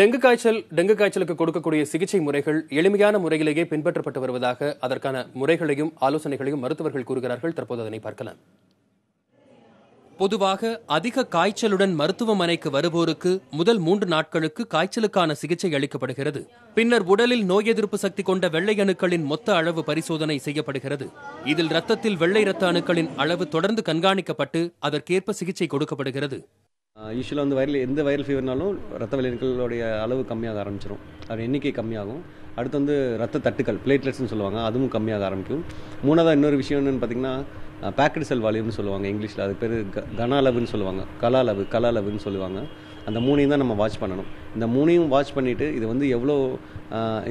Dengue காய்ச்சலுக்கு கொடுக்கக்கூடிய சிகிச்சை முறைகள் எளிமையான முறையிலேயே பின்பற்றப்பட்டு வருவதாக அதற்கான முறைகளையும் ஆலோசனைகளையும் மருத்துவர்கள் கூறுகிறார்கள். தற்போது அதனை பார்க்கலாம். பொதுவாக அதிக காய்ச்சலுடன் மருத்துவமனைக்கு வருவோருக்கு முதல் 3 நாட்களுக்கு காய்ச்சலுக்கான சிகிச்சை அளிக்கப்படுகிறது. பின்னர் உடலில் நோய் எதிர்ப்பு சக்தி கொண்ட வெள்ளை அணுக்களின் மொத்த அளவு பரிசோதனை செய்யப்படுகிறது. இதில் ரத்தத்தில் வெள்ளை இரத்த அணுக்களின் அளவு தொடர்ந்து கண்காணிக்கப்பட்டு அதற்கேற்ப சிகிச்சை கொடுக்கப்படுகிறது. யூஸ்வலாக எந்த வைரல் ஃபீவர்னாலும் ரத்த வெள்ளைகளுடைய அளவு கம்மியாக ஆரம்பிச்சிடும். அது எண்ணிக்கை கம்மியாகும். அடுத்து ரத்த தட்டுக்கள் பிளேட்லெட்ஸ்னு சொல்லுவாங்க, அதுவும் கம்மியாக ஆரம்பிக்கும். மூணாவது இன்னொரு விஷயம் என்னென்னு பார்த்தீங்கன்னா பேக்கடு செல் வால்யூம்னு சொல்லுவாங்க இங்கிலீஷில். அது பேர் கன அளவுன்னு சொல்லுவாங்க, கல அளவுன்னு சொல்லுவாங்க. அந்த மூணையும் தான் நம்ம வாட்ச் பண்ணணும். இந்த மூணையும் வாட்ச் பண்ணிவிட்டு இது எவ்வளோ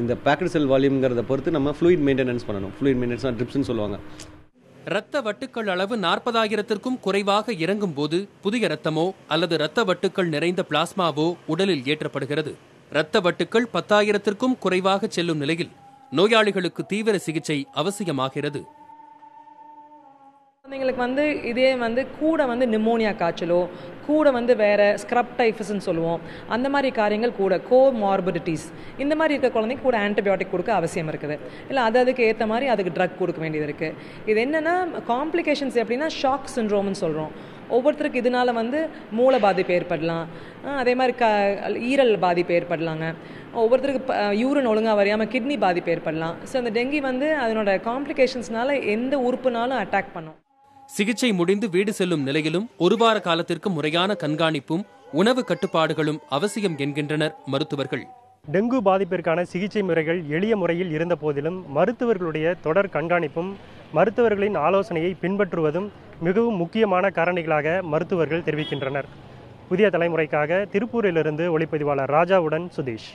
இந்த பேக்கடு செல் வால்யூம்ங்கிறத பொறுத்து நம்ம ஃப்ளூயிட் மெயின்டெனன்ஸ் பண்ணணும். ஃப்ளூயிட் மெயின்டெனன்ஸ் ட்ரிப்ஸ்ன்னு சொல்லுவாங்க. இரத்த வட்டுக்கள் அளவு 40,000க்கும் குறைவாக இறங்கும் போது புதிய இரத்தமோ அல்லது இரத்த வட்டுக்கள் நிறைந்த பிளாஸ்மாவோ உடலில் ஏற்றப்படுகிறது. இரத்த வட்டுக்கள் 10,000க்கும் குறைவாக செல்லும் நிலையில் நோயாளிகளுக்கு தீவிர சிகிச்சை அவசியமாகிறது. குழந்தைங்களுக்கு இதே கூட நிமோனியா காய்ச்சலோ கூட வேற ஸ்க்ரப் டைஃபஸ்ன்னு சொல்லுவோம், அந்த மாதிரி காரியங்கள் கூட கோமார்பிடிட்டிஸ் இந்த மாதிரி இருக்க குழந்தைங்க கூட ஆன்டிபயோட்டிக் கொடுக்க அவசியம் இருக்குது. இல்லை அதுக்கு ஏற்ற மாதிரி அதுக்கு ட்ரக் கொடுக்க வேண்டியது இருக்குது. இது என்னென்னா காம்ப்ளிகேஷன்ஸ் எப்படின்னா ஷாக் சிண்ட்ரோம்னு சொல்கிறோம். ஒவ்வொருத்தருக்கு இதனால மூளை பாதிப்பு ஏற்படலாம், அதே மாதிரி ஈரல் பாதிப்பு ஏற்படலாங்க. ஒவ்வொருத்தருக்கு யூரின் ஒழுங்காக வரையாமல் கிட்னி பாதிப்பு ஏற்படலாம். ஸோ அந்த டெங்கி அதனோட காம்ப்ளிகேஷன்ஸ்னால எந்த உறுப்புனாலும் அட்டாக் பண்ணும். சிகிச்சை முடிந்து வீடு செல்லும் நிலையிலும் 1 வார காலத்திற்கு முறையான கண்காணிப்பும் உணவு கட்டுப்பாடுகளும் அவசியம் என்கின்றனர் மருத்துவர்கள். டெங்கு பாதிப்பிற்கான சிகிச்சை முறைகள் எளிய முறையில் இருந்த போதிலும் மருத்துவர்களுடைய தொடர் கண்காணிப்பும் மருத்துவர்களின் ஆலோசனையை பின்பற்றுவதும் மிகவும் முக்கியமான காரணிகளாக மருத்துவர்கள் தெரிவிக்கின்றனர். புதிய தலைமுறைக்காக திருப்பூரிலிருந்து ஒளிப்பதிவாளர் ராஜாவுடன் சுதீஷ்.